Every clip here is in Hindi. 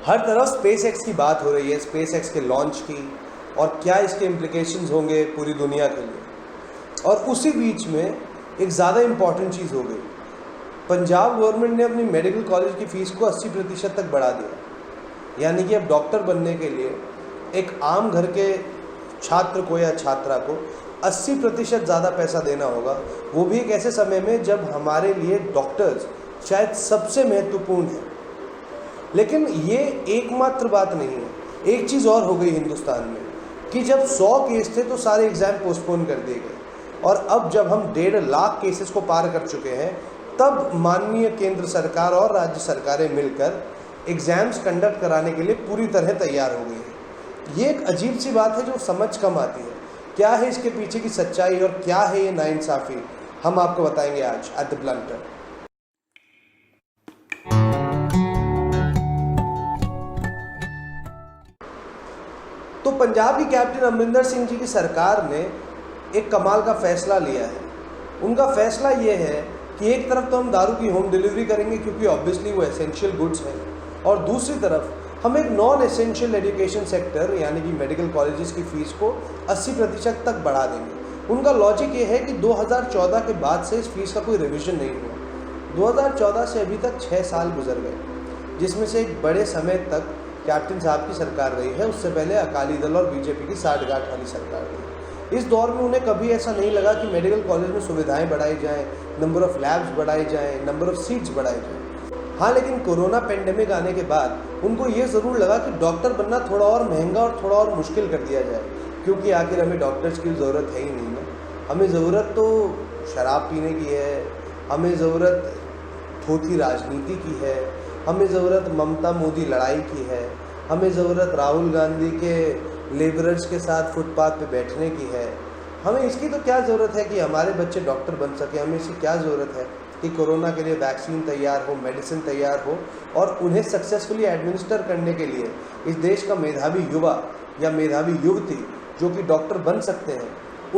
हर तरफ स्पेस एक्स की बात हो रही है, स्पेस एक्स के लॉन्च की, और क्या इसके इम्प्लिकेशंस होंगे पूरी दुनिया के लिए। और उसी बीच में एक ज़्यादा इम्पॉर्टेंट चीज़ हो गई, पंजाब गवर्नमेंट ने अपनी मेडिकल कॉलेज की फ़ीस को 80% तक बढ़ा दिया। यानी कि अब डॉक्टर बनने के लिए एक आम घर के छात्र को या छात्रा को 80% ज़्यादा पैसा देना होगा, वो भी एक ऐसे समय में जब हमारे लिए डॉक्टर्स शायद सबसे महत्वपूर्ण है। लेकिन ये एकमात्र बात नहीं है, एक चीज़ और हो गई हिंदुस्तान में कि जब 100 केस थे तो सारे एग्ज़ाम पोस्टपोन कर दिए गए, और अब जब हम 1.5 लाख केसेस को पार कर चुके हैं, तब माननीय केंद्र सरकार और राज्य सरकारें मिलकर एग्ज़ाम्स कंडक्ट कराने के लिए पूरी तरह तैयार हो गई है। ये एक अजीब सी बात है जो समझ कम आती है। क्या है इसके पीछे की सच्चाई और क्या है ये नाइंसाफ़ी, हम आपको बताएंगे आज एट द ब्लंटर। तो पंजाब की कैप्टन अमरिंदर सिंह जी की सरकार ने एक कमाल का फैसला लिया है। उनका फैसला ये है कि एक तरफ तो हम दारू की होम डिलीवरी करेंगे क्योंकि ऑब्वियसली वो एसेंशियल गुड्स है, और दूसरी तरफ हम एक नॉन एसेंशियल एजुकेशन सेक्टर यानी कि मेडिकल कॉलेजेस की फ़ीस को 80% तक बढ़ा देंगे। उनका लॉजिक ये है कि 2014 के बाद से इस फीस का कोई रिविज़न नहीं हुआ। 2014 से अभी तक 6 साल गुजर गए, जिसमें से एक बड़े समय तक कैप्टन साहब की सरकार रही है। उससे पहले अकाली दल और बीजेपी की साठगांठ वाली सरकार रही। इस दौर में उन्हें कभी ऐसा नहीं लगा कि मेडिकल कॉलेज में सुविधाएं बढ़ाई जाएं, नंबर ऑफ़ लैब्स बढ़ाई जाएं, नंबर ऑफ़ सीट्स बढ़ाई जाएं। हाँ, लेकिन कोरोना पेंडेमिक आने के बाद उनको ये ज़रूर लगा कि डॉक्टर बनना थोड़ा और महंगा और थोड़ा और मुश्किल कर दिया जाए, क्योंकि आखिर हमें डॉक्टर्स की ज़रूरत है ही नहीं ना। हमें ज़रूरत तो शराब पीने की है, हमें ज़रूरत थोथी राजनीति की है, हमें ज़रूरत ममता मोदी लड़ाई की है, हमें ज़रूरत राहुल गांधी के लेबरर्स के साथ फुटपाथ पे बैठने की है। हमें इसकी तो क्या ज़रूरत है कि हमारे बच्चे डॉक्टर बन सके। हमें इसकी क्या ज़रूरत है कि कोरोना के लिए वैक्सीन तैयार हो, मेडिसिन तैयार हो, और उन्हें सक्सेसफुली एडमिनिस्टर करने के लिए इस देश का मेधावी युवा या मेधावी युवती जो कि डॉक्टर बन सकते हैं,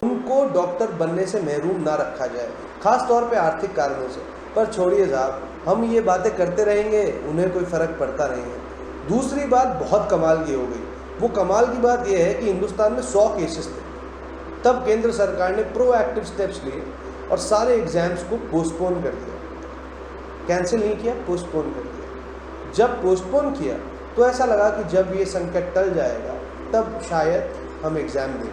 उनको डॉक्टर बनने से महरूम ना रखा जाए, ख़ास तौर पे आर्थिक कारणों से। पर छोड़िए साहब, हम ये बातें करते रहेंगे, उन्हें कोई फ़र्क पड़ता नहीं है। दूसरी बात बहुत कमाल की हो गई। वो कमाल की बात यह है कि हिंदुस्तान में 100 केसेस थे, तब केंद्र सरकार ने प्रोएक्टिव स्टेप्स लिए और सारे एग्ज़ाम्स को पोस्टपोन कर दिया। कैंसिल नहीं किया, पोस्टपोन कर दिया। जब पोस्टपोन किया तो ऐसा लगा कि जब ये संकट टल जाएगा तब शायद हम एग्ज़ाम देंगे,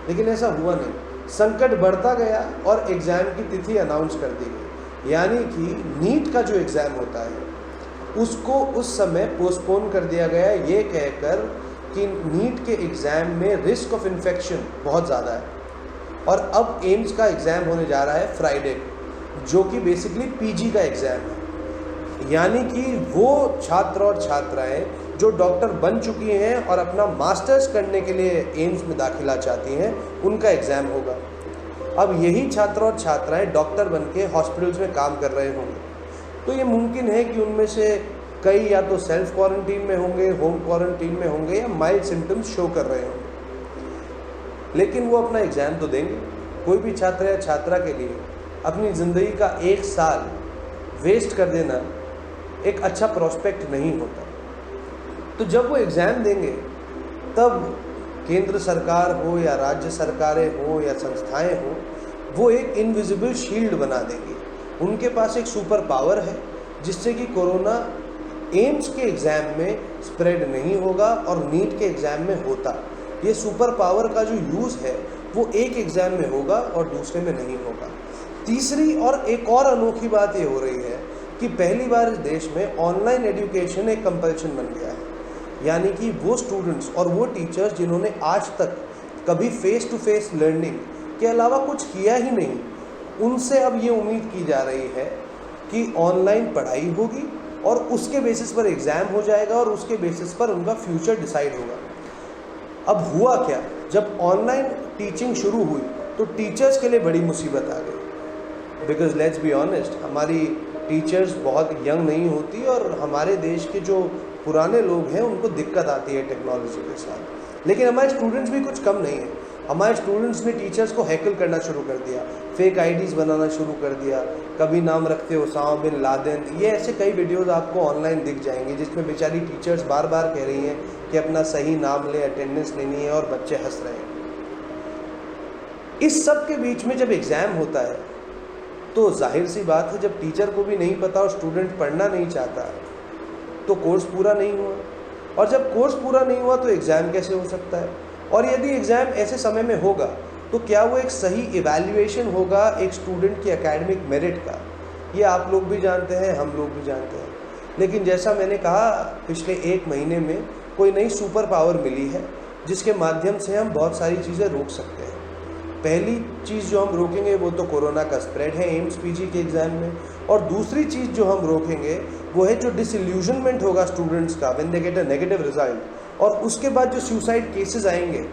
लेकिन ऐसा हुआ नहीं। संकट बढ़ता गया और एग्ज़ाम की तिथि अनाउंस कर दी गई। यानी कि नीट का जो एग्ज़ाम होता है उसको उस समय पोस्टपोन कर दिया गया, ये कहकर कि नीट के एग्ज़ाम में रिस्क ऑफ इन्फेक्शन बहुत ज़्यादा है। और अब एम्स का एग्ज़ाम होने जा रहा है फ्राइडे, जो कि बेसिकली पीजी का एग्ज़ाम है। यानी कि वो छात्र और छात्राएं जो डॉक्टर बन चुकी हैं और अपना मास्टर्स करने के लिए एम्स में दाखिला चाहती हैं, उनका एग्ज़ाम होगा। अब यही छात्र और छात्राएं डॉक्टर बन के हॉस्पिटल्स में काम कर रहे होंगे, तो ये मुमकिन है कि उनमें से कई या तो सेल्फ क्वारंटीन में होंगे, होम क्वारंटीन में होंगे, या माइल्ड सिम्टम्स शो कर रहे होंगे, लेकिन वो अपना एग्ज़ाम तो देंगे। कोई भी छात्र या छात्रा के लिए अपनी ज़िंदगी का 1 साल वेस्ट कर देना एक अच्छा प्रोस्पेक्ट नहीं होता। तो जब वो एग्ज़ाम देंगे तब केंद्र सरकार हो या राज्य सरकारें हो या संस्थाएं हो, वो एक इनविजिबल शील्ड बना देंगी। उनके पास एक सुपर पावर है जिससे कि कोरोना एम्स के एग्ज़ाम में स्प्रेड नहीं होगा और नीट के एग्ज़ाम में होता। ये सुपर पावर का जो यूज़ है वो एक एग्ज़ाम में होगा और दूसरे में नहीं होगा। तीसरी और एक और अनोखी बात ये हो रही है कि पहली बार इस देश में ऑनलाइन एजुकेशन एक कंपल्शन बन गया है। यानी कि वो स्टूडेंट्स और वो टीचर्स जिन्होंने आज तक कभी फेस टू फेस लर्निंग के अलावा कुछ किया ही नहीं, उनसे अब ये उम्मीद की जा रही है कि ऑनलाइन पढ़ाई होगी और उसके बेसिस पर एग्ज़ाम हो जाएगा और उसके बेसिस पर उनका फ्यूचर डिसाइड होगा। अब हुआ क्या, जब ऑनलाइन टीचिंग शुरू हुई तो टीचर्स के लिए बड़ी मुसीबत आ गई। बिकॉज लेट्स बी ऑनेस्ट, हमारी टीचर्स बहुत यंग नहीं होती और हमारे देश के जो पुराने लोग हैं उनको दिक्कत आती है टेक्नोलॉजी के साथ। लेकिन हमारे स्टूडेंट्स भी कुछ कम नहीं हैं। हमारे स्टूडेंट्स ने टीचर्स को हैकल करना शुरू कर दिया, फेक आईडीज़ बनाना शुरू कर दिया, कभी नाम रखते ओसामा बिन लादेन। ये ऐसे कई वीडियोस आपको ऑनलाइन दिख जाएंगे जिसमें बेचारी टीचर्स बार बार कह रही हैं कि अपना सही नाम लें, अटेंडेंस लेनी है, और बच्चे हंस रहे हैं। इस सब के बीच में जब एग्ज़ाम होता है तो जाहिर सी बात है, जब टीचर को भी नहीं पता और स्टूडेंट पढ़ना नहीं चाहता तो कोर्स पूरा नहीं हुआ, और जब कोर्स पूरा नहीं हुआ तो एग्ज़ाम कैसे हो सकता है? और यदि एग्ज़ाम ऐसे समय में होगा तो क्या वो एक सही इवैल्यूएशन होगा एक स्टूडेंट की एकेडमिक मेरिट का? ये आप लोग भी जानते हैं, हम लोग भी जानते हैं। लेकिन जैसा मैंने कहा, पिछले 1 महीने में कोई नई सुपर पावर मिली है जिसके माध्यम से हम बहुत सारी चीज़ें रोक सकते हैं। पहली चीज़ जो हम रोकेंगे वो तो कोरोना का स्प्रेड है एम्स पीजी के एग्ज़ाम में, और दूसरी चीज़ जो हम रोकेंगे वो है जो डिसइल्यूजनमेंट होगा स्टूडेंट्स का when they get a negative result, और उसके बाद जो सुसाइड केसेस आएंगे।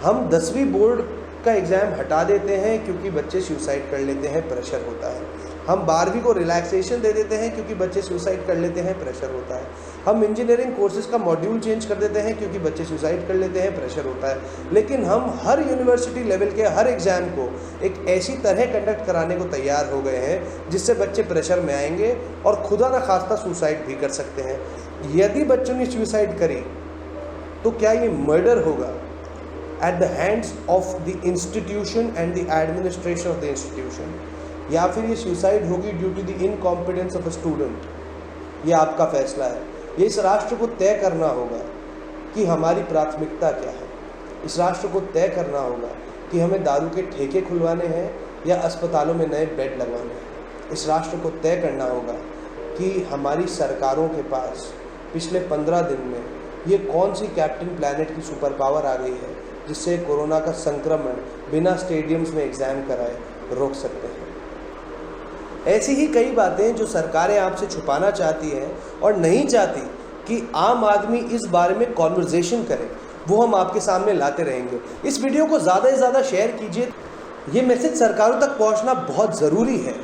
हम 10वीं बोर्ड का एग्ज़ाम हटा देते हैं क्योंकि बच्चे सुसाइड कर लेते हैं, प्रेशर होता है। हम 12वीं को रिलैक्सेशन दे देते हैं क्योंकि बच्चे सुसाइड कर लेते हैं, प्रेशर होता है। हम इंजीनियरिंग कोर्सेज़ का मॉड्यूल चेंज कर देते हैं क्योंकि बच्चे सुसाइड कर लेते हैं, प्रेशर होता है। लेकिन हम हर यूनिवर्सिटी लेवल के हर एग्ज़ाम को एक ऐसी तरह कंडक्ट कराने को तैयार हो गए हैं जिससे बच्चे प्रेशर में आएंगे और खुदा न खास्ता सुसाइड भी कर सकते हैं। यदि बच्चों ने सुसाइड करी तो क्या ये मर्डर होगा at the hands of the institution and the administration of the institution, या फिर ये सुसाइड होगी due to the incompetence of a student? ये आपका फैसला है। ये इस राष्ट्र को तय करना होगा कि हमारी प्राथमिकता क्या है। इस राष्ट्र को तय करना होगा कि हमें दारू के ठेके खुलवाने हैं या अस्पतालों में नए बेड लगवाने हैं। इस राष्ट्र को तय करना होगा कि हमारी सरकारों के पास पिछले 15 दिन में ये कौन सी कैप्टन प्लैनेट की सुपर पावर आ गई है जिससे कोरोना का संक्रमण बिना स्टेडियम्स में एग्ज़ाम कराए रोक सकते हैं। ऐसी ही कई बातें जो सरकारें आपसे छुपाना चाहती हैं और नहीं चाहती कि आम आदमी इस बारे में कॉन्वर्जेशन करे, वो हम आपके सामने लाते रहेंगे। इस वीडियो को ज़्यादा से ज़्यादा शेयर कीजिए। ये मैसेज सरकारों तक पहुंचना बहुत ज़रूरी है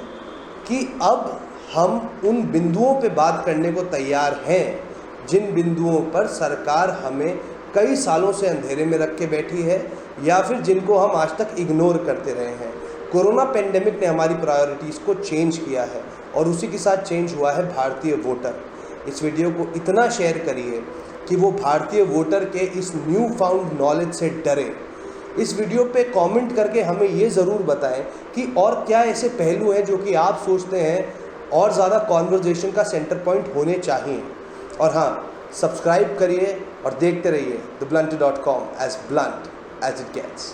कि अब हम उन बिंदुओं पे बात करने को तैयार हैं जिन बिंदुओं पर सरकार हमें कई सालों से अंधेरे में रख के बैठी है या फिर जिनको हम आज तक इग्नोर करते रहे हैं। कोरोना पेंडेमिक ने हमारी प्रायोरिटीज़ को चेंज किया है और उसी के साथ चेंज हुआ है भारतीय वोटर। इस वीडियो को इतना शेयर करिए कि वो भारतीय वोटर के इस न्यू फाउंड नॉलेज से डरे। इस वीडियो पे कमेंट करके हमें ये ज़रूर बताएं कि और क्या ऐसे पहलू हैं जो कि आप सोचते हैं और ज़्यादा कॉन्वर्जेशन का सेंटर पॉइंट होने चाहिए। और हाँ, सब्सक्राइब करिए और देखते रहिए theblunted.com, as blunt as it gets।